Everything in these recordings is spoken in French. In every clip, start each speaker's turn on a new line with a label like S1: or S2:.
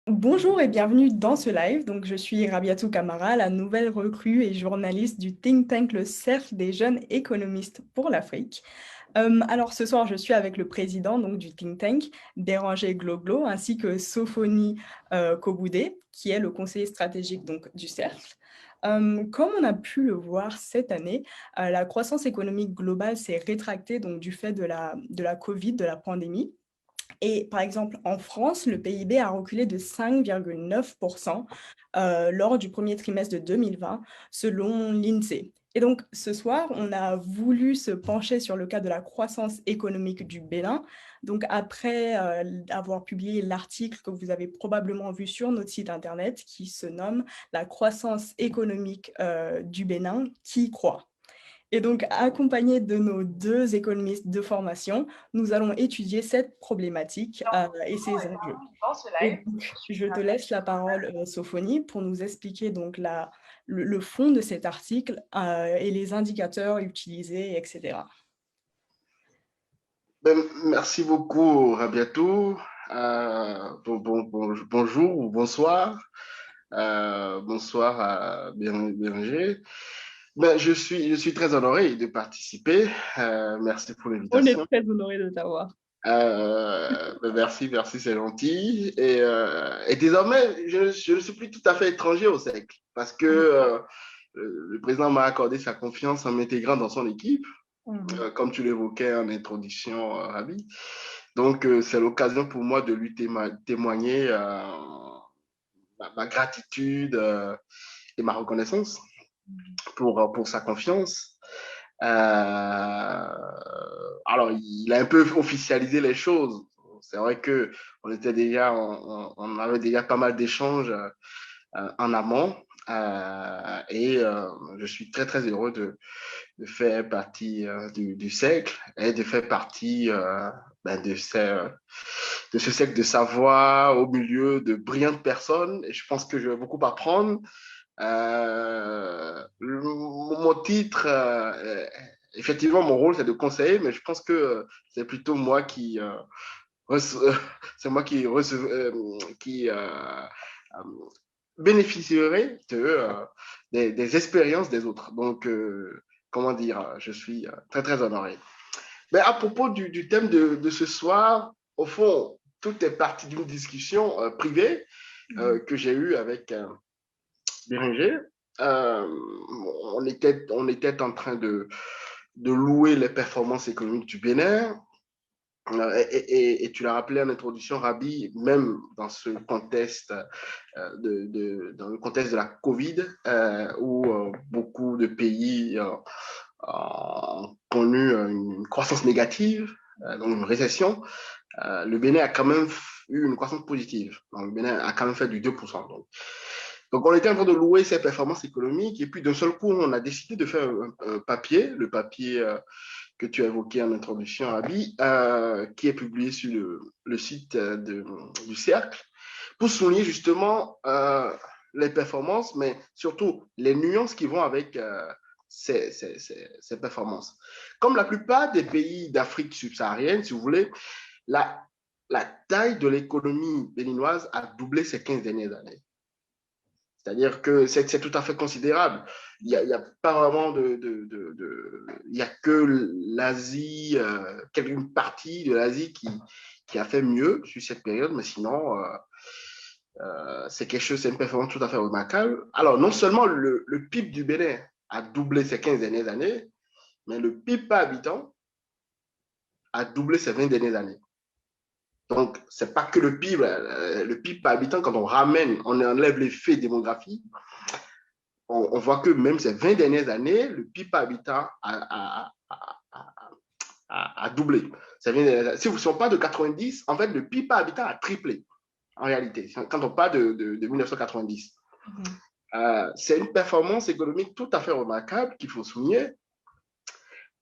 S1: Bonjour et bienvenue dans ce live. Donc, je suis Rabiatou Kamara, la nouvelle recrue et journaliste du think tank Le Cercle des jeunes économistes pour l'Afrique. Alors, ce soir, je suis avec le président donc, du think tank, Béranger Gloglo, ainsi que Sophonie Koboudé, qui est le conseiller stratégique donc, du Cercle. Comme on a pu le voir cette année, la croissance économique globale s'est rétractée donc, du fait de la Covid, de la pandémie. Et par exemple, en France, le PIB a reculé de 5,9% lors du premier trimestre de 2020, selon l'INSEE. Et donc, ce soir, on a voulu se pencher sur le cas de la croissance économique du Bénin. Donc, après avoir publié l'article que vous avez probablement vu sur notre site Internet, qui se nomme «La croissance économique du Bénin qui croît». Et donc, accompagnés de nos deux économistes de formation, nous allons étudier cette problématique et ses enjeux. Et donc, je te laisse la parole, Sophonie, pour nous expliquer donc le fond de cet article et les indicateurs utilisés, etc.
S2: Merci beaucoup, Rabiatou. Bonjour ou bonsoir. Bonsoir à Béranger. Je suis très honoré de participer. Merci pour
S1: On est
S2: l'invitation.
S1: très honorés de t'avoir.
S2: Merci, c'est gentil. Et désormais, je ne suis plus tout à fait étranger au cercle parce que le président m'a accordé sa confiance en m'intégrant dans son équipe,
S1: Mhm.
S2: comme tu l'évoquais en introduction, Rabi. Donc, c'est l'occasion pour moi de lui témoigner ma gratitude et ma reconnaissance pour sa confiance. Alors, il a un peu officialisé les choses. C'est vrai que on avait déjà pas mal d'échanges en amont. Je suis très, très heureux de faire partie du cercle et de faire partie de ce cercle de savoir au milieu de brillantes personnes. Et je pense que je vais beaucoup apprendre. Mon titre, effectivement, mon rôle, c'est de conseiller, mais je pense que c'est plutôt moi c'est moi qui bénéficierai des expériences des autres. Donc, comment dire, je suis très, très honoré. Mais à propos du thème de ce soir, au fond, tout est parti d'une discussion privée que j'ai eue avec Bérenger. Euh, on était en train de louer les performances économiques du Bénin. Et tu l'as rappelé en introduction, Rabi, même dans ce contexte, dans le contexte de la Covid, où beaucoup de pays ont connu une croissance négative, donc une récession, le Bénin a quand même eu une croissance positive. Donc, le Bénin a quand même fait du 2%. Donc, on était en train de louer ses performances économiques et puis d'un seul coup, on a décidé de faire un papier, le papier que tu as évoqué en introduction, Abi, qui est publié sur le site du Cercle, pour souligner justement les performances, mais surtout les nuances qui vont avec ces performances. Comme la plupart des pays d'Afrique subsaharienne, si vous voulez, la, la taille de l'économie béninoise a doublé ces 15 dernières années. C'est-à-dire que c'est tout à fait considérable. Il y a pas vraiment il n'y a que l'Asie, une partie de l'Asie qui a fait mieux sur cette période, mais sinon, c'est une performance tout à fait remarquable. Alors, non seulement le PIB du Bénin a doublé ces 15 dernières années, mais le PIB par habitant a doublé ces 20 dernières années. Donc, c'est pas que le PIB par habitant, quand on enlève l'effet démographique, on voit que même ces 20 dernières années, le PIB par habitant a doublé. Si vous ne sont pas de 90, en fait, le PIB par habitant a triplé, en réalité, quand on parle de 1990.
S1: Mhm.
S2: C'est une performance économique tout à fait remarquable qu'il faut souligner.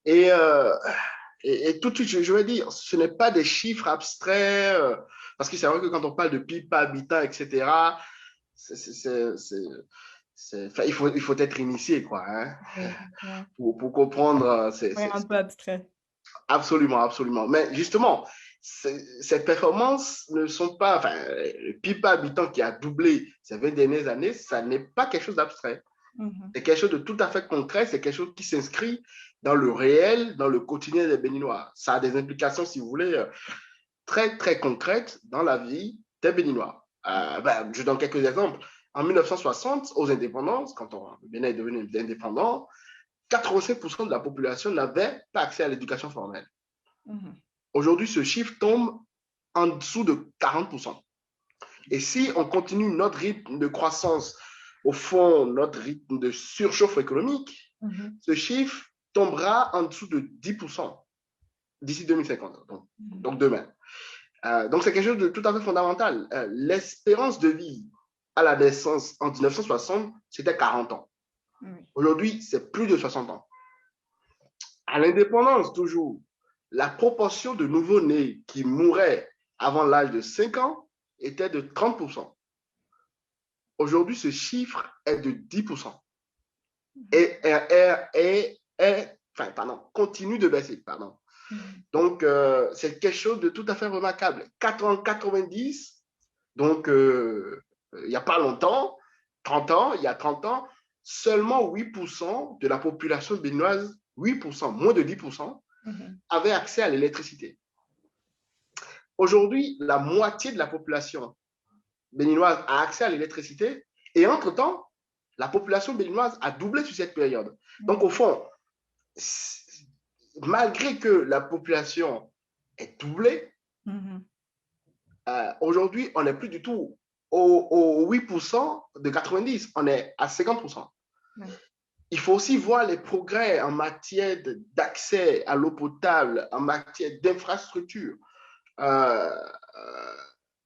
S2: Et, euh, et tout de suite, je vais dire, ce n'est pas des chiffres abstraits, parce que c'est vrai que quand on parle de PIB par habitant, etc., c'est, c'est, c'est, il faut être initié, quoi, hein,
S1: Ouais, ouais.
S2: pour comprendre.
S1: Ouais, un peu abstrait.
S2: Absolument, absolument. Mais justement, ces performances ne sont pas, enfin, le PIB par habitant qui a doublé ces 20 dernières années, ça n'est pas quelque chose d'abstrait. C'est quelque chose de tout à fait concret, c'est quelque chose qui s'inscrit dans le réel, dans le quotidien des Béninois. Ça a des implications, si vous voulez, très, très concrètes dans la vie des Béninois. Je donne quelques exemples. En 1960, aux indépendances, quand le Bénin est devenu indépendant, 85% de la population n'avait pas accès à l'éducation formelle. Aujourd'hui, ce chiffre tombe en dessous de 40%. Et si on continue notre rythme de croissance, au fond, notre rythme de surchauffe économique, ce chiffre tombera en dessous de 10% d'ici 2050, donc demain. Donc, c'est quelque chose de tout à fait fondamental. L'espérance de vie à la naissance en 1960, c'était 40 ans. Aujourd'hui, c'est plus de 60 ans. À l'indépendance, toujours, la proportion de nouveau-nés qui mouraient avant l'âge de 5 ans était de 30%. Aujourd'hui, ce chiffre est de 10%. Continue de baisser. Donc, c'est quelque chose de tout à fait remarquable. 90, donc il n'y a pas longtemps, il y a 30 ans, seulement 8% de la population béninoise, 8%, moins de 10%, avait accès à l'électricité. Aujourd'hui, la moitié de la population béninoise a accès à l'électricité et entre-temps, la population béninoise a doublé sur cette période. Donc, au fond, malgré que la population est doublée, aujourd'hui, on n'est plus du tout au 8% de 90, on est à 50%. Il faut aussi voir les progrès en matière d'accès à l'eau potable, en matière d'infrastructure.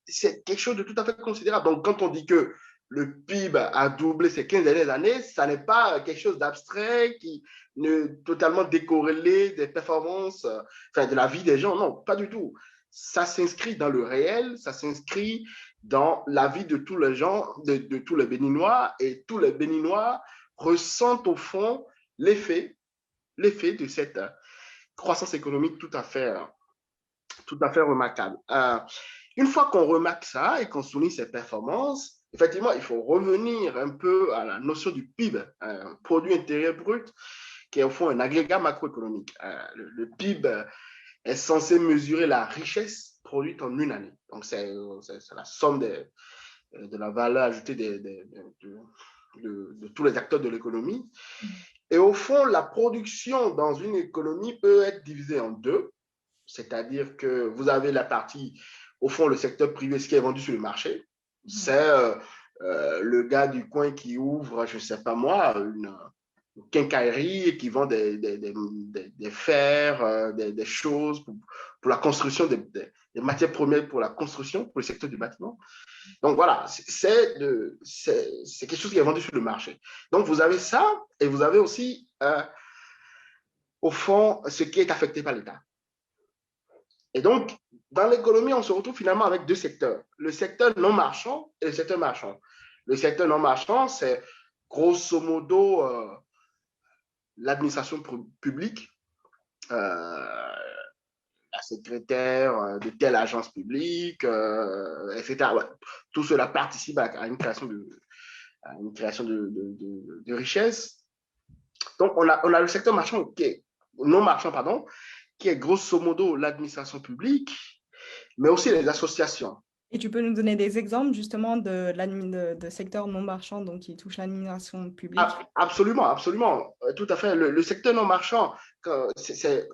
S2: C'est quelque chose de tout à fait considérable. Donc, quand on dit que le PIB a doublé ces 15 dernières années, ça n'est pas quelque chose d'abstrait qui ne totalement décorrélé des performances, de la vie des gens. Non, pas du tout. Ça s'inscrit dans le réel, ça s'inscrit dans la vie de tous les gens, de tous les Béninois, et tous les Béninois ressentent au fond l'effet de cette croissance économique tout à fait remarquable. Une fois qu'on remarque ça et qu'on souligne ces performances, effectivement, il faut revenir un peu à la notion du PIB, produit intérieur brut, qui est au fond un agrégat macroéconomique. Le PIB est censé mesurer la richesse produite en une année. Donc, c'est la somme de la valeur ajoutée de tous les acteurs de l'économie. Et au fond, la production dans une économie peut être divisée en deux. C'est-à-dire que vous avez la partie, au fond, le secteur privé, ce qui est vendu sur le marché. C'est le gars du coin qui ouvre, je ne sais pas moi, une quincaillerie et qui vend des fers, des choses pour la construction, des matières premières pour la construction, pour le secteur du bâtiment. Donc voilà, c'est quelque chose qui est vendu sur le marché. Donc vous avez ça et vous avez aussi, au fond, ce qui est affecté par l'État. Et donc, dans l'économie, on se retrouve finalement avec deux secteurs, le secteur non marchand et le secteur marchand. Le secteur non marchand, c'est grosso modo l'administration publique, la secrétaire de telle agence publique, etc. Ouais. Tout cela participe à une création de richesse. Donc, on a le secteur marchand non marchand, pardon, qui est grosso modo l'administration publique, mais aussi les associations.
S1: Et tu peux nous donner des exemples justement de secteurs non marchands donc, qui touchent l'administration publique?
S2: Absolument, absolument. Tout à fait. Le secteur non marchand, c'est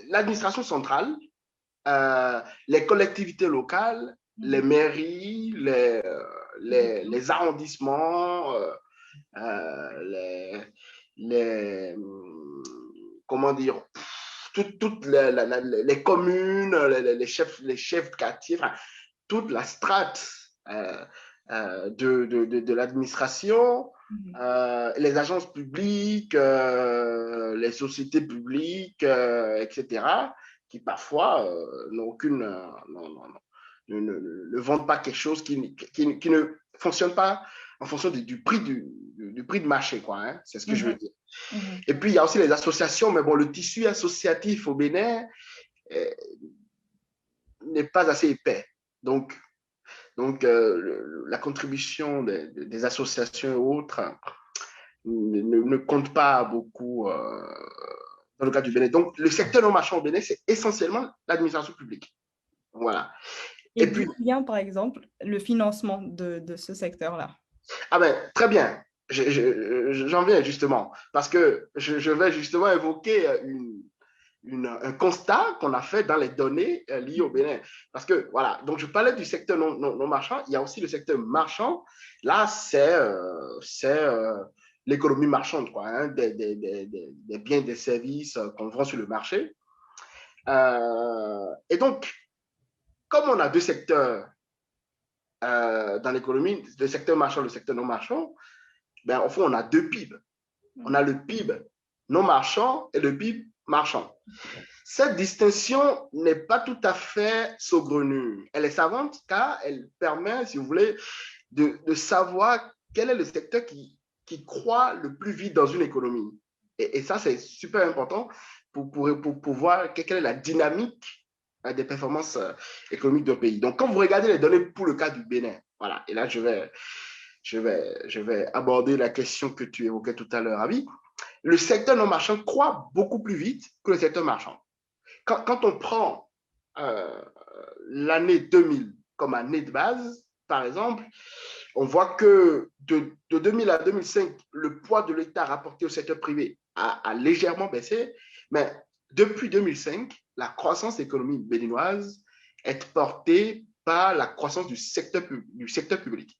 S2: l'administration centrale, les collectivités locales, les mairies, les arrondissements, comment dire, toutes les communes, les chefs de quartier, enfin, toute la strate de l'administration, les agences publiques, les sociétés publiques, etc., qui parfois ne vendent pas quelque chose qui ne fonctionne pas en fonction du prix de marché, quoi. Hein, c'est ce que je veux dire. Et puis, il y a aussi les associations, mais bon, le tissu associatif au Bénin n'est pas assez épais. Donc la contribution des associations et autres ne compte pas beaucoup dans le cas du Bénin. Donc, le secteur non marchand au Bénin, c'est essentiellement l'administration publique. Voilà.
S1: Et d'où vient, par exemple, le financement de ce secteur-là?
S2: Ah ben, très bien. J'en viens justement, parce que je vais justement évoquer un constat qu'on a fait dans les données liées au Bénin. Parce que, voilà, donc je parlais du secteur non marchand, il y a aussi le secteur marchand. Là, c'est l'économie marchande, quoi, hein, des biens et des services qu'on vend sur le marché. Et donc, comme on a deux secteurs dans l'économie, le secteur marchand, le secteur non marchand, ben, au fond, on a deux PIB. On a le PIB non marchand et le PIB marchand. Cette distinction n'est pas tout à fait saugrenue. Elle est savante car elle permet, si vous voulez, de savoir quel est le secteur qui croît le plus vite dans une économie. Et ça, c'est super important pour voir quelle est la dynamique des performances économiques d'un pays. Donc, quand vous regardez les données pour le cas du Bénin, voilà, et là, je vais aborder la question que tu évoquais tout à l'heure, Ravi. Le secteur non marchand croît beaucoup plus vite que le secteur marchand. Quand on prend l'année 2000 comme année de base, par exemple, on voit que de 2000 à 2005, le poids de l'État rapporté au secteur privé a légèrement baissé, mais depuis 2005, la croissance économique béninoise est portée par la croissance du secteur public.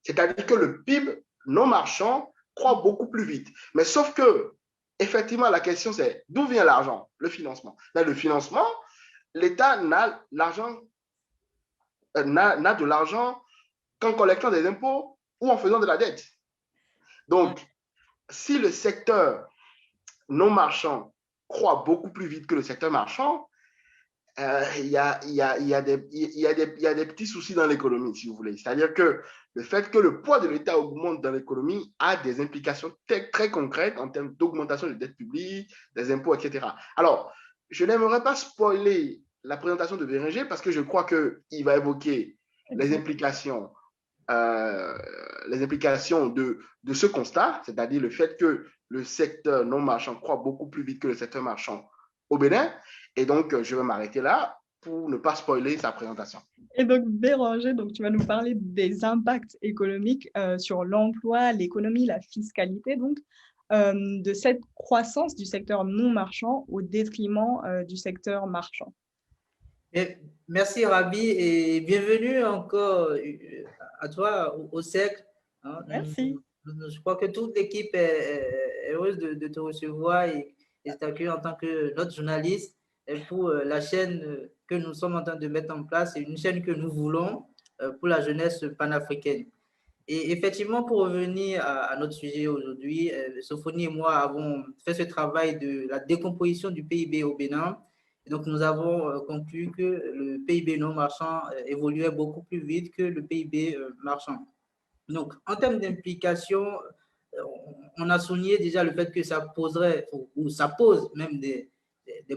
S2: C'est-à-dire que le PIB non marchand croît beaucoup plus vite. Mais sauf que, effectivement, la question c'est d'où vient l'argent, le financement. Là, le financement, l'État n'a de l'argent qu'en collectant des impôts ou en faisant de la dette. Donc, si le secteur non marchand croît beaucoup plus vite que le secteur marchand, il y a des petits soucis dans l'économie, si vous voulez. C'est-à-dire que le fait que le poids de l'État augmente dans l'économie a des implications très concrètes en termes d'augmentation de dette publique, des impôts, etc. Alors, je n'aimerais pas spoiler la présentation de Bérenger parce que je crois qu'il va évoquer les implications de ce constat, c'est-à-dire le fait que le secteur non marchand croît beaucoup plus vite que le secteur marchand au Bénin. Et donc, je vais m'arrêter là pour ne pas spoiler sa présentation.
S1: Et donc, Béranger, donc, tu vas nous parler des impacts économiques sur l'emploi, l'économie, la fiscalité, donc, de cette croissance du secteur non marchand au détriment du secteur marchand.
S3: Et merci Rabi et bienvenue encore à toi au cercle. Hein.
S1: Merci.
S3: Je crois que toute l'équipe est heureuse de te recevoir et t'accueillir en tant que notre journaliste et pour la chaîne que nous sommes en train de mettre en place. C'est une chaîne que nous voulons pour la jeunesse panafricaine. Et effectivement, pour revenir à notre sujet aujourd'hui, Sophonie et moi avons fait ce travail de la décomposition du PIB au Bénin. Et donc, nous avons conclu que le PIB non marchand évoluait beaucoup plus vite que le PIB marchand. Donc, en termes d'implication, on a souligné déjà le fait que ça poserait, ou ça pose même des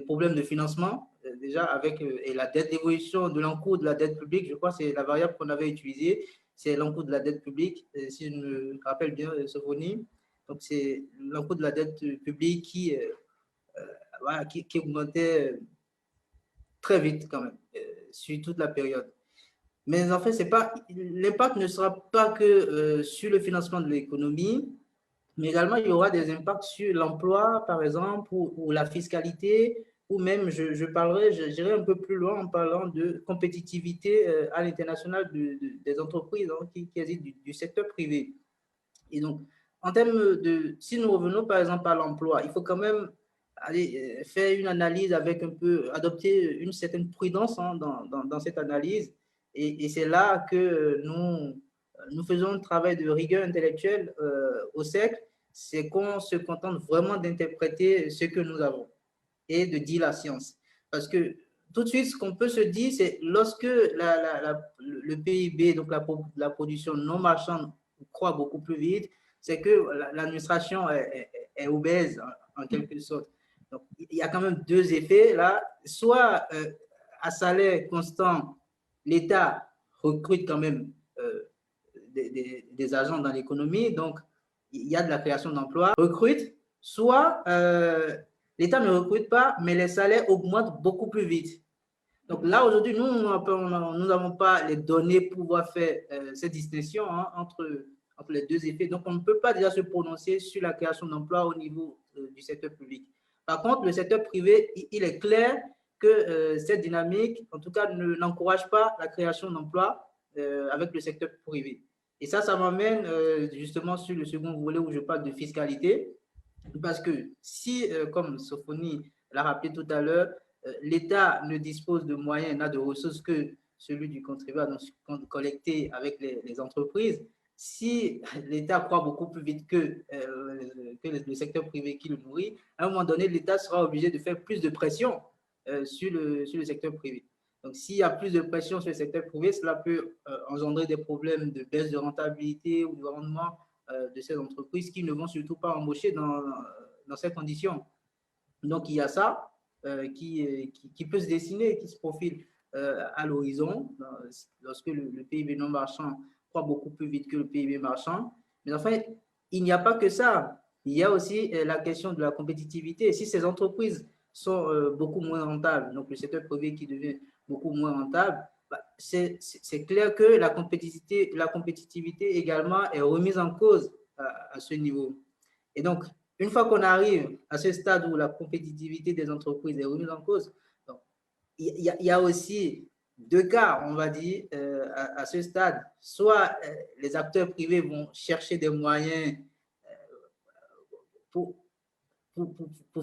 S3: problèmes de financement, déjà avec et la dette, l'évolution de l'encours de la dette publique, je crois que c'est la variable qu'on avait utilisée, c'est l'encours de la dette publique, si je me rappelle bien, Sophonie. Donc, c'est l'encours de la dette publique qui augmentait très vite quand même, sur toute la période. Mais en fait, l'impact ne sera pas que sur le financement de l'économie, mais également il y aura des impacts sur l'emploi, par exemple, ou la fiscalité, ou même j'irai un peu plus loin en parlant de compétitivité à l'international des entreprises qui existent du secteur privé. Et donc, en termes si nous revenons par exemple à l'emploi, il faut quand même aller faire une analyse adopter une certaine prudence dans cette analyse. Et c'est là que nous faisons un travail de rigueur intellectuelle au cercle, c'est qu'on se contente vraiment d'interpréter ce que nous avons et de dire la science. Parce que tout de suite, ce qu'on peut se dire, c'est lorsque le PIB, donc la production non marchande, croît beaucoup plus vite, c'est que l'administration est obèse en quelque sorte. Donc, il y a quand même deux effets là. Soit à salaire constant, l'État recrute quand même des agents dans l'économie, donc il y a de la création d'emplois, recrute, soit l'État ne recrute pas, mais les salaires augmentent beaucoup plus vite. Donc là, aujourd'hui, nous n'avons pas les données pour pouvoir faire cette distinction entre les deux effets. Donc, on ne peut pas déjà se prononcer sur la création d'emplois au niveau du secteur public. Par contre, le secteur privé, il est clair que cette dynamique, en tout cas, n'encourage pas la création d'emplois avec le secteur privé. Et ça m'amène justement sur le second volet où je parle de fiscalité. Parce que si, comme Sophonie l'a rappelé tout à l'heure, l'État ne dispose de moyens, n'a de ressources que celui du contribuable, donc collecté avec les entreprises, si l'État croît beaucoup plus vite que le secteur privé qui le nourrit, à un moment donné, l'État sera obligé de faire plus de pression sur le secteur privé. Donc, s'il y a plus de pression sur le secteur privé, cela peut engendrer des problèmes de baisse de rentabilité ou de rendement de ces entreprises qui ne vont surtout pas embaucher dans ces conditions. Donc, il y a ça qui peut se dessiner, qui se profile à l'horizon lorsque le PIB non marchand croît beaucoup plus vite que le PIB marchand. Mais enfin, il n'y a pas que ça. Il y a aussi la question de la compétitivité. Si ces entreprises sont beaucoup moins rentables, donc le secteur privé qui devient beaucoup moins rentable, c'est clair que la compétitivité également est remise en cause à ce niveau. Et donc, une fois qu'on arrive à ce stade où la compétitivité des entreprises est remise en cause, il y a aussi deux cas, on va dire, à ce stade. Soit les acteurs privés vont chercher des moyens pour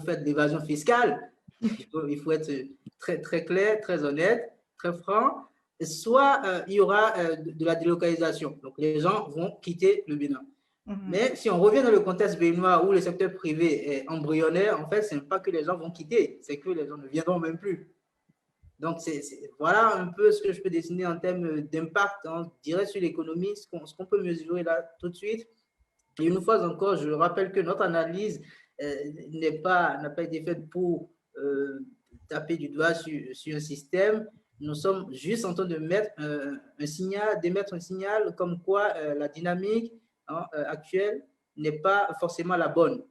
S3: faire de l'évasion fiscale. Il faut être très, très clair, très honnête, très franc. Soit il y aura de la délocalisation. Donc, les gens vont quitter le Bénin. Mais si on revient dans le contexte béninois où le secteur privé est embryonnaire, en fait, ce n'est pas que les gens vont quitter, c'est que les gens ne viendront même plus. Donc, voilà un peu ce que je peux dessiner en termes d'impact, je dirais, sur l'économie, ce qu'on peut mesurer là tout de suite. Et une fois encore, je rappelle que notre analyse n'a pas été faite pour taper du doigt sur un système. Nous sommes juste en train de d'émettre un signal comme quoi la dynamique actuelle n'est pas forcément la bonne.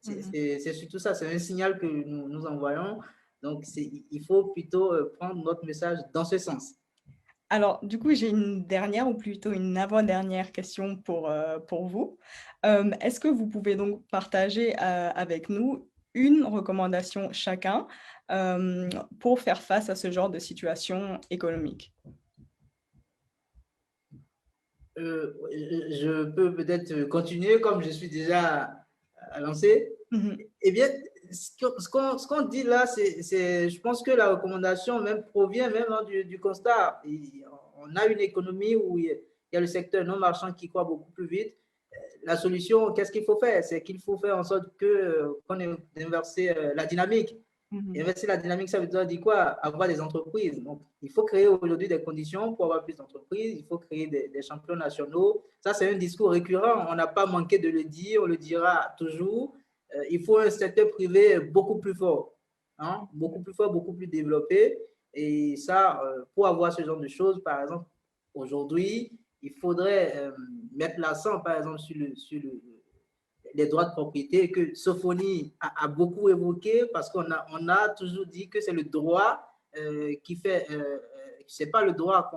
S3: C'est surtout ça, c'est un signal que nous envoyons. Donc, il faut plutôt prendre notre message dans ce sens.
S1: Alors, du coup, j'ai une dernière ou plutôt une avant-dernière question pour vous. Est-ce que vous pouvez donc partager avec nous une recommandation chacun pour faire face à ce genre de situation économique?
S3: Je peux peut-être continuer comme je suis déjà lancé. Eh bien, ce qu'on dit là, je pense que la recommandation même provient même du constat. On a une économie où il y a le secteur non marchand qui croît beaucoup plus vite. La solution, qu'est-ce qu'il faut faire? C'est qu'il faut faire en sorte qu'on ait inversé la dynamique. Inverser la dynamique, ça veut dire quoi? Avoir des entreprises. Donc, il faut créer aujourd'hui des conditions pour avoir plus d'entreprises. Il faut créer des champions nationaux. Ça, c'est un discours récurrent. On n'a pas manqué de le dire. On le dira toujours. Il faut un secteur privé beaucoup plus fort, beaucoup plus fort, beaucoup plus développé. Et ça, pour avoir ce genre de choses, par exemple, aujourd'hui, il faudrait mettre l'accent, par exemple, sur les droits de propriété que Sophonie a beaucoup évoqué parce qu'on a toujours dit que c'est le droit qui fait, c'est pas le droit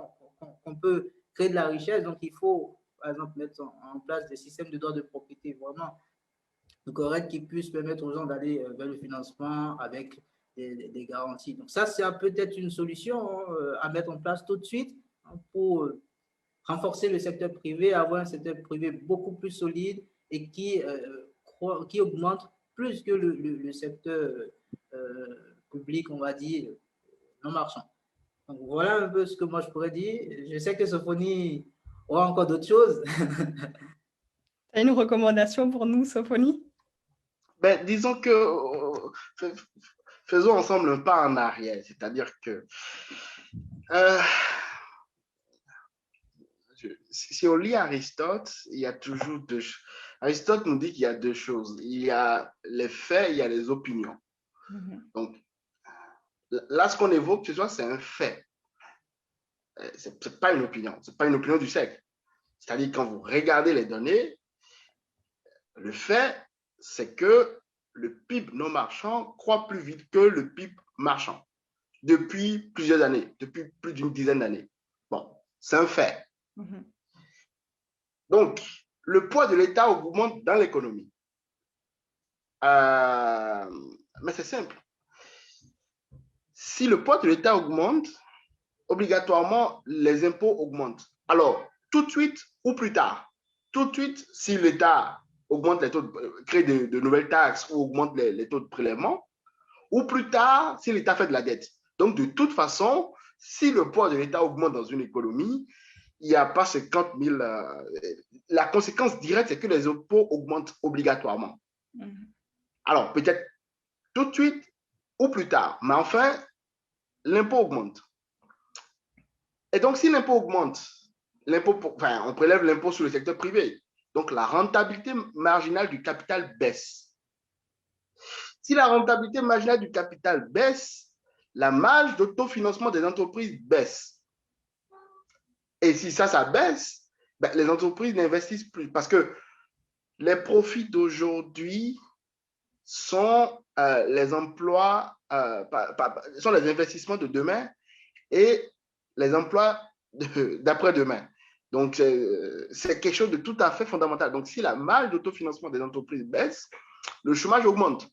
S3: qu'on peut créer de la richesse. Donc, il faut, par exemple, mettre en place des systèmes de droits de propriété vraiment corrects qui puissent permettre aux gens d'aller vers le financement avec des garanties. Donc, ça, c'est peut-être une solution à mettre en place tout de suite pour renforcer le secteur privé, avoir un secteur privé beaucoup plus solide et qui augmente plus que le secteur public, on va dire, non marchand. Donc, voilà un peu ce que moi je pourrais dire. Je sais que Sophonie aura encore d'autres choses.
S1: Tu as une recommandation pour nous, Sophonie?
S2: Ben, disons que faisons ensemble un pas en arrière, c'est-à-dire que si on lit Aristote, il y a toujours deux choses. Aristote nous dit qu'il y a deux choses. Il y a les faits, il y a les opinions. Donc, Là, ce qu'on évoque ce soir, c'est un fait. Ce n'est pas une opinion. Ce n'est pas une opinion du siècle. C'est-à-dire, quand vous regardez les données, le fait, c'est que le PIB non marchand croît plus vite que le PIB marchand depuis plusieurs années, depuis plus d'une dizaine d'années. Bon, c'est un fait. Mm-hmm. Donc, le poids de l'État augmente dans l'économie. Mais c'est simple. Si le poids de l'État augmente, obligatoirement, les impôts augmentent. Alors, tout de suite ou plus tard, tout de suite, si l'État augmente les taux, crée de nouvelles taxes ou augmente les taux de prélèvement, ou plus tard, si l'État fait de la dette. Donc, de toute façon, si le poids de l'État augmente dans une économie, il n'y a pas 50 000. La conséquence directe, c'est que les impôts augmentent obligatoirement. Alors, peut-être tout de suite ou plus tard, mais enfin, l'impôt augmente. Et donc, si l'impôt augmente, on prélève l'impôt sur le secteur privé. Donc, la rentabilité marginale du capital baisse. Si la rentabilité marginale du capital baisse, la marge d'autofinancement des entreprises baisse. Et si ça baisse, ben, les entreprises n'investissent plus parce que les profits d'aujourd'hui sont les emplois, sont les investissements de demain et les emplois d'après-demain. Donc, c'est quelque chose de tout à fait fondamental. Donc, si la marge d'autofinancement des entreprises baisse, le chômage augmente.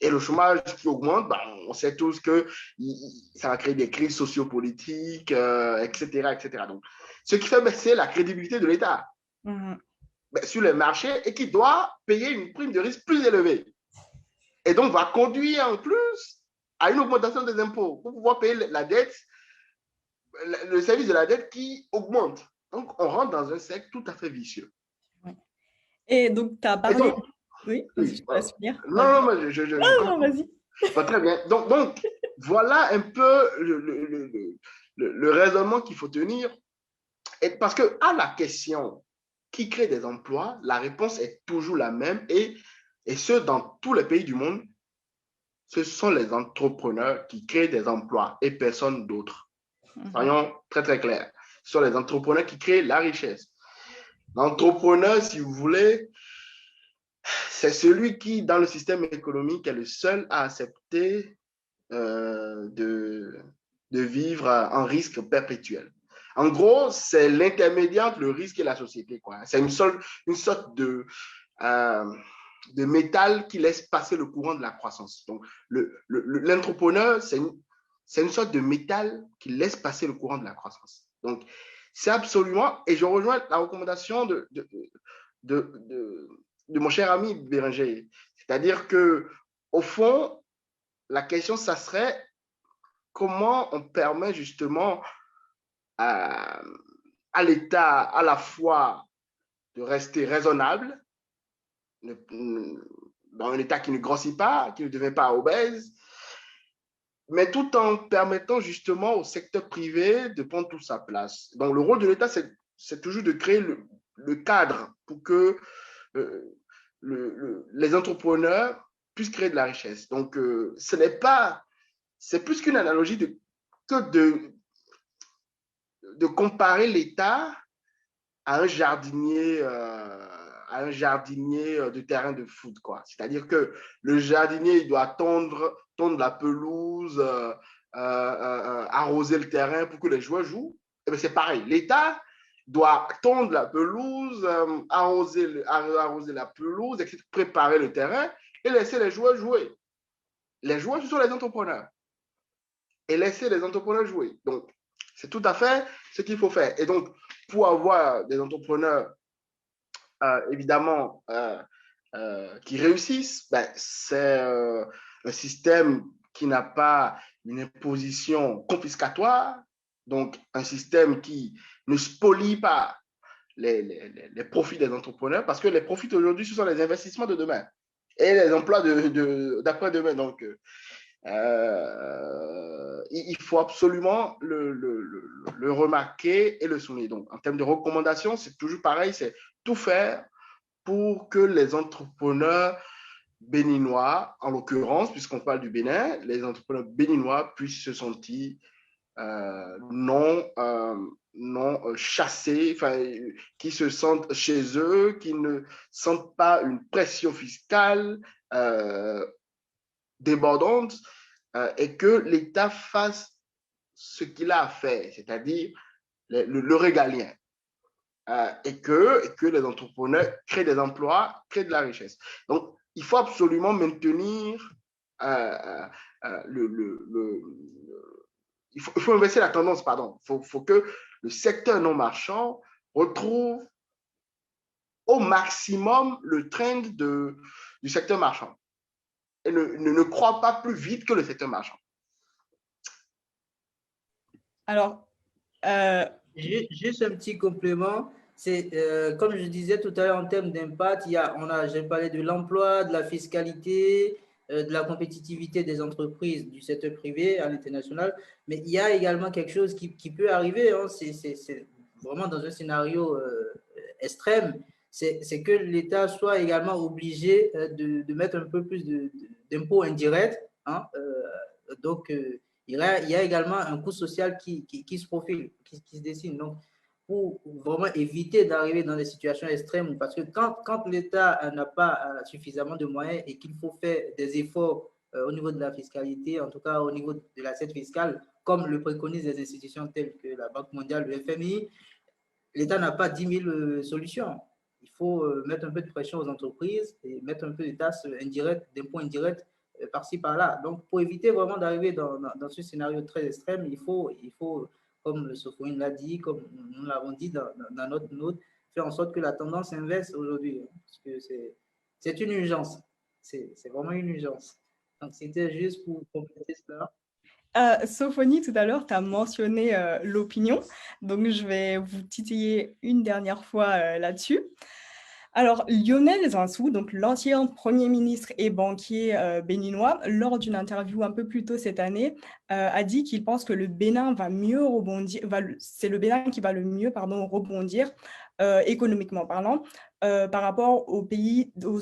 S2: Et le chômage qui augmente, ben, on sait tous que ça va créer des crises sociopolitiques, etc., etc. Donc, ce qui fait baisser la crédibilité de l'État sur les marchés et qui doit payer une prime de risque plus élevée. Et donc, va conduire en plus à une augmentation des impôts pour pouvoir payer la dette, le service de la dette qui augmente. Donc, on rentre dans un cercle tout à fait vicieux.
S1: Et donc, tu as parlé... Donc, oui, vas-y, je te laisse finir.
S2: Non, non,
S1: vas-y.
S2: Très bien. Donc, voilà un peu le raisonnement qu'il faut tenir. Et parce que à la question qui crée des emplois, la réponse est toujours la même et ce, dans tous les pays du monde, ce sont les entrepreneurs qui créent des emplois et personne d'autre. Soyons très, très clairs. Ce sont les entrepreneurs qui créent la richesse. L'entrepreneur, si vous voulez, c'est celui qui, dans le système économique, est le seul à accepter de vivre en risque perpétuel. En gros, c'est l'intermédiaire entre le risque et la société, quoi. C'est une sorte de métal qui laisse passer le courant de la croissance. Donc, l'entrepreneur, c'est une sorte de métal qui laisse passer le courant de la croissance. Donc, c'est absolument, et je rejoins la recommandation de mon cher ami Bérenger. C'est-à-dire que, au fond, la question, ça serait comment on permet justement à l'État à la fois de rester raisonnable, dans un État qui ne grossit pas, qui ne devient pas obèse, mais tout en permettant justement au secteur privé de prendre toute sa place. Donc, le rôle de l'État, c'est toujours de créer le cadre pour que les entrepreneurs puissent créer de la richesse. Donc, c'est plus qu'une analogie que de comparer l'État à un jardinier de terrain de foot, quoi. C'est-à-dire que le jardinier, il doit tondre la pelouse, arroser le terrain pour que les joueurs jouent. Et bien, c'est pareil. L'État doit tondre la pelouse, arroser la pelouse, etc., préparer le terrain et laisser les joueurs jouer. Les joueurs, ce sont les entrepreneurs. Et laisser les entrepreneurs jouer. Donc, c'est tout à fait ce qu'il faut faire. Et donc, pour avoir des entrepreneurs, évidemment, qui réussissent, ben, c'est un système qui n'a pas une imposition confiscatoire, donc un système qui ne spolie pas les profits des entrepreneurs, parce que les profits d'aujourd'hui, ce sont les investissements de demain et les emplois d'après-demain. Donc, il faut absolument le remarquer et le souligner. Donc, en termes de recommandations, c'est toujours pareil, c'est tout faire pour que les entrepreneurs béninois, en l'occurrence, puisqu'on parle du Bénin, les entrepreneurs béninois puissent se sentir non, chassés, enfin, qui se sentent chez eux, qui ne sentent pas une pression fiscale débordante et que l'État fasse ce qu'il a à faire, c'est-à-dire le régalien. Et que les entrepreneurs créent des emplois, créent de la richesse. Donc, il faut absolument maintenir il faut inverser la tendance, pardon. Il faut que le secteur non marchand retrouve au maximum le trend du secteur marchand et ne croit pas plus vite que le secteur marchand.
S1: Alors,
S3: juste un petit complément. C'est comme je disais tout à l'heure en termes d'impact, j'ai parlé de l'emploi, de la fiscalité, de la compétitivité des entreprises du secteur privé à l'international, mais il y a également quelque chose qui peut arriver, hein, c'est vraiment dans un scénario extrême, c'est que l'État soit également obligé de mettre un peu plus d'impôts indirects, hein, donc il y a également un coût social qui se profile, qui se dessine. Donc, pour vraiment éviter d'arriver dans des situations extrêmes, parce que quand l'État n'a pas suffisamment de moyens et qu'il faut faire des efforts au niveau de la fiscalité, en tout cas au niveau de l'assiette fiscale, comme le préconisent les institutions telles que la Banque mondiale, le FMI, l'État n'a pas 10 000 solutions. Il faut mettre un peu de pression aux entreprises et mettre un peu de taxes indirectes, d'impôts indirects par-ci, par-là. Donc, pour éviter vraiment d'arriver dans ce scénario très extrême, il faut comme Sophouine l'a dit, comme nous l'avons dit dans notre note, faire en sorte que la tendance inverse aujourd'hui. Parce que c'est une urgence. C'est vraiment une urgence. Donc, c'était juste pour compléter cela.
S1: Sophonie, tout à l'heure, tu as mentionné l'opinion, donc je vais vous titiller une dernière fois là-dessus. Alors, Lionel Zinsou, donc l'ancien Premier ministre et banquier béninois, lors d'une interview un peu plus tôt cette année, a dit qu'il pense que le Bénin va mieux rebondir, c'est le Bénin qui va le mieux rebondir, économiquement parlant, par rapport aux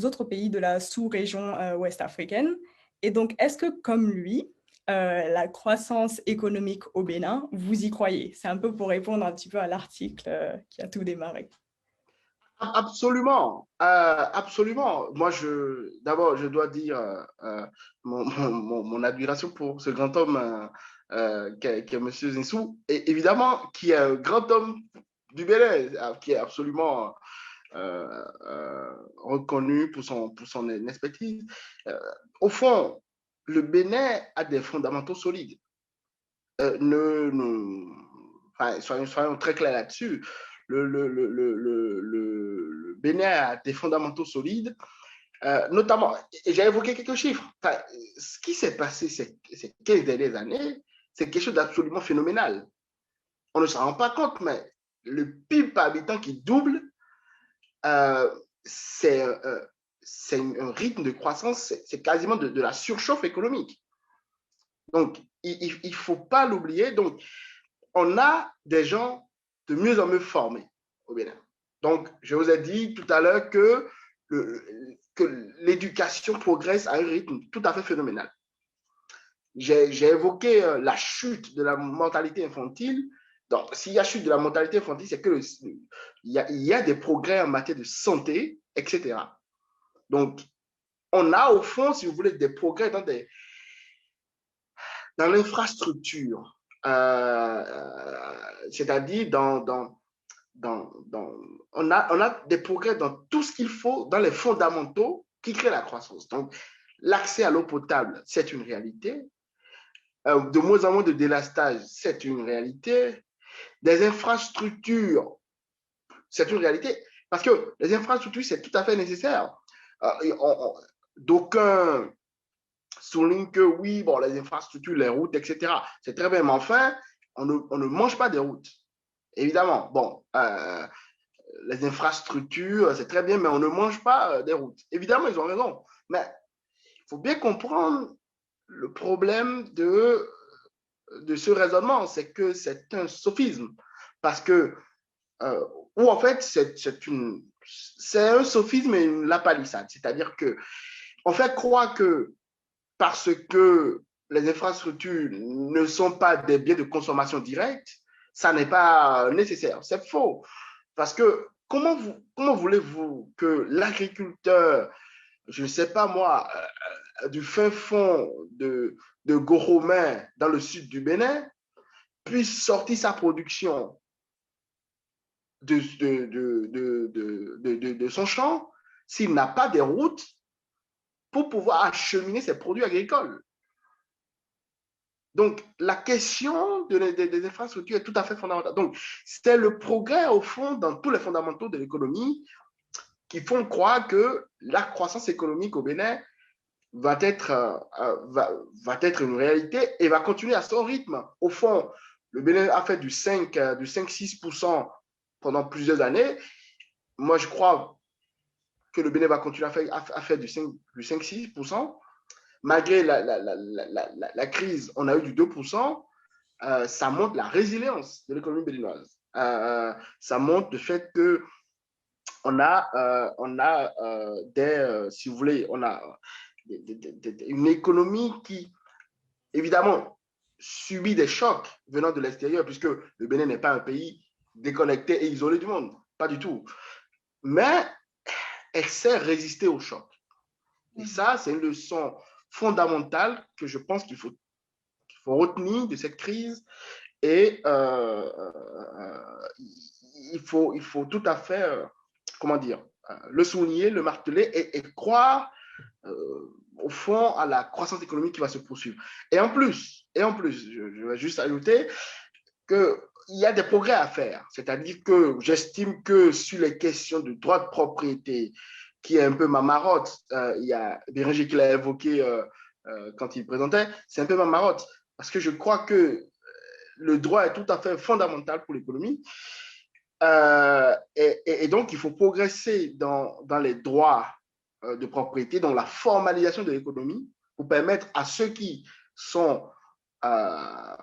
S1: autres pays de la sous-région ouest africaine. Et donc, est-ce que, comme lui, la croissance économique au Bénin, vous y croyez? C'est un peu pour répondre un petit peu à l'article qui a tout démarré.
S2: Absolument, absolument. Moi, d'abord, je dois dire mon admiration pour ce grand homme qu'est M. Zinsou, et évidemment, qui est un grand homme du Bénin, qui est absolument reconnu pour son expertise. Au fond, le Bénin a des fondamentaux solides. Enfin, soyons très clairs là-dessus. Le Bénin a des fondamentaux solides, notamment, et j'ai évoqué quelques chiffres. Enfin, ce qui s'est passé ces 15 dernières années, c'est quelque chose d'absolument phénoménal. On ne s'en rend pas compte, mais le PIB par habitant qui double, c'est un rythme de croissance, c'est quasiment de la surchauffe économique. Donc, il ne faut pas l'oublier. Donc, on a des gens de mieux en mieux formés au Bénin. Donc, je vous ai dit tout à l'heure que l'éducation progresse à un rythme tout à fait phénoménal. J'ai évoqué la chute de la mortalité infantile. Donc, s'il y a chute de la mortalité infantile, c'est que il y a des progrès en matière de santé, etc. Donc, on a au fond, si vous voulez, des progrès dans l'infrastructure, c'est-à-dire on a des progrès dans tout ce qu'il faut, dans les fondamentaux qui créent la croissance. Donc, l'accès à l'eau potable, c'est une réalité. De moins en moins de délastage, c'est une réalité. Des infrastructures, c'est une réalité. Parce que les infrastructures, c'est tout à fait nécessaire. D'aucuns soulignent que oui, bon, les infrastructures, les routes, etc., c'est très bien, mais enfin, on ne mange pas des routes. Évidemment, bon, les infrastructures, c'est très bien, mais on ne mange pas des routes. Évidemment, ils ont raison. Mais il faut bien comprendre le problème de ce raisonnement, c'est que c'est un sophisme. Parce que, ou en fait, c'est un sophisme et une lapalissade. C'est-à-dire que On fait croire que parce que les infrastructures ne sont pas des biens de consommation directe, ça n'est pas nécessaire. C'est faux. Parce que comment voulez-vous que l'agriculteur, je ne sais pas moi, du fin fond de Goromé dans le sud du Bénin, puisse sortir sa production de son champ s'il n'a pas des routes pour pouvoir acheminer ses produits agricoles. Donc, la question des infrastructures est tout à fait fondamentale. Donc, c'est le progrès, au fond, dans tous les fondamentaux de l'économie qui font croire que la croissance économique au Bénin va être une réalité et va continuer à son rythme. Au fond, le Bénin a fait du 5-6% pendant plusieurs années. Moi, je crois que le Bénin va continuer à faire du 5-6%. Malgré la crise, on a eu du 2%. Ça montre la résilience de l'économie béninoise. Ça montre le fait que on a si vous voulez, on a une économie qui, évidemment, subit des chocs venant de l'extérieur, puisque le Bénin n'est pas un pays déconnecté et isolé du monde, pas du tout. Mais elle sait résister aux chocs. Et ça, c'est une leçon fondamentale que je pense qu'il faut retenir de cette crise. Et il faut tout à fait, le souligner, le marteler et croire au fond à la croissance économique qui va se poursuivre. Et en plus, je vais juste ajouter qu'il y a des progrès à faire. C'est-à-dire que j'estime que sur les questions de droit de propriété, qui est un peu ma marotte, il y a Bérenger qui l'a évoqué quand il présentait, c'est un peu ma marotte, parce que je crois que le droit est tout à fait fondamental pour l'économie. Et donc, il faut progresser dans les droits de propriété, dans la formalisation de l'économie, pour permettre à ceux qui sont à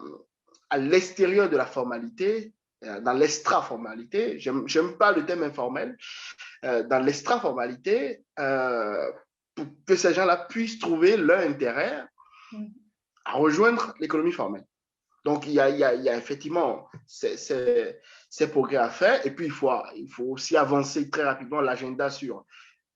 S2: l'extérieur de la formalité, dans l'extra-formalité, j'aime pas le terme informel, dans l'extra-formalité, pour que ces gens-là puissent trouver leur intérêt à rejoindre l'économie formelle. Donc, il y a effectivement ces progrès à faire. Et puis, il faut aussi avancer très rapidement l'agenda sur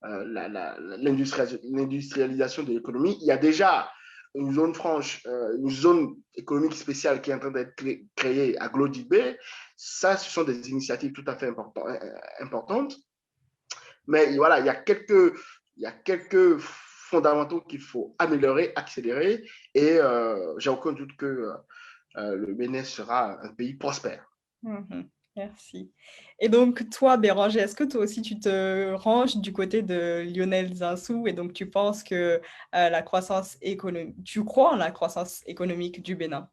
S2: l'industrialisation de l'économie. Il y a déjà une zone franche, une zone économique spéciale qui est en train d'être créée à Glodibé. Ça, ce sont des initiatives tout à fait importantes. Mais voilà, il y a quelques fondamentaux qu'il faut améliorer, accélérer. Et j'ai aucun doute que le Bénin sera un pays prospère.
S1: Merci. Et donc, toi, Béranger, est-ce que toi aussi, tu te ranges du côté de Lionel Zinsou et donc tu penses que la croissance économique, tu crois en la croissance économique du Bénin?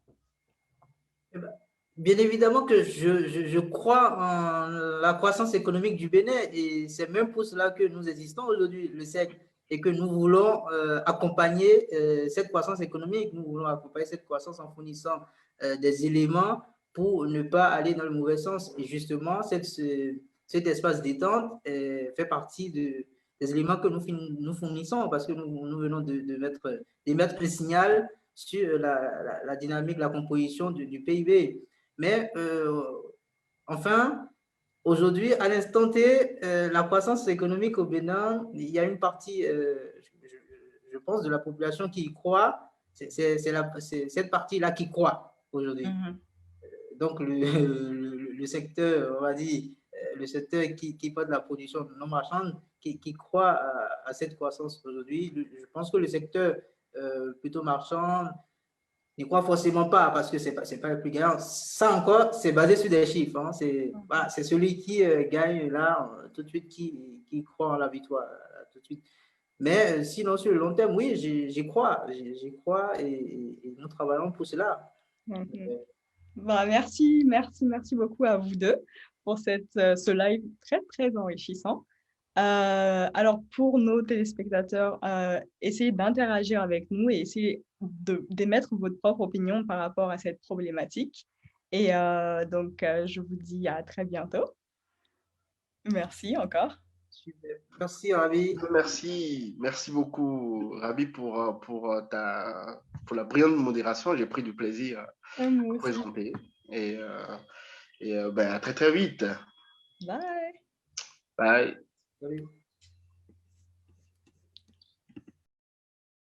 S3: Bien évidemment que je crois en la croissance économique du Bénin et c'est même pour cela que nous existons aujourd'hui, le SEC, et que nous voulons accompagner cette croissance économique, nous voulons accompagner cette croissance en fournissant des éléments pour ne pas aller dans le mauvais sens. Et justement, cet espace détente fait partie des éléments que nous fournissons parce que nous venons de mettre le signal sur la dynamique, la composition du PIB. Mais enfin, aujourd'hui, à l'instant T, la croissance économique au Bénin, il y a une partie, je pense, de la population qui y croit. C'est cette partie-là qui croit aujourd'hui. Donc, le secteur, on va dire, le secteur qui porte la production non marchande, qui croit à cette croissance aujourd'hui. Je pense que le secteur plutôt marchand n'y croit forcément pas parce que c'est pas le plus gagnant. Ça encore, c'est basé sur des chiffres. Hein. C'est celui qui gagne là, tout de suite, qui croit en la victoire, tout de suite. Mais sinon, sur le long terme, oui, j'y crois. J'y crois et nous travaillons pour cela.
S1: Bah, merci beaucoup à vous deux pour ce live très, très enrichissant. Alors, pour nos téléspectateurs, essayez d'interagir avec nous et essayez d'émettre votre propre opinion par rapport à cette problématique. Et donc, je vous dis à très bientôt. Merci encore.
S3: Super. Merci, Ravi.
S2: Merci beaucoup, Rabi, pour la brillante modération. J'ai pris du plaisir
S1: Moi
S2: à
S1: aussi.
S2: présenter. Et, ben, à très, très vite.
S1: Bye.
S2: Bye.
S3: Salut.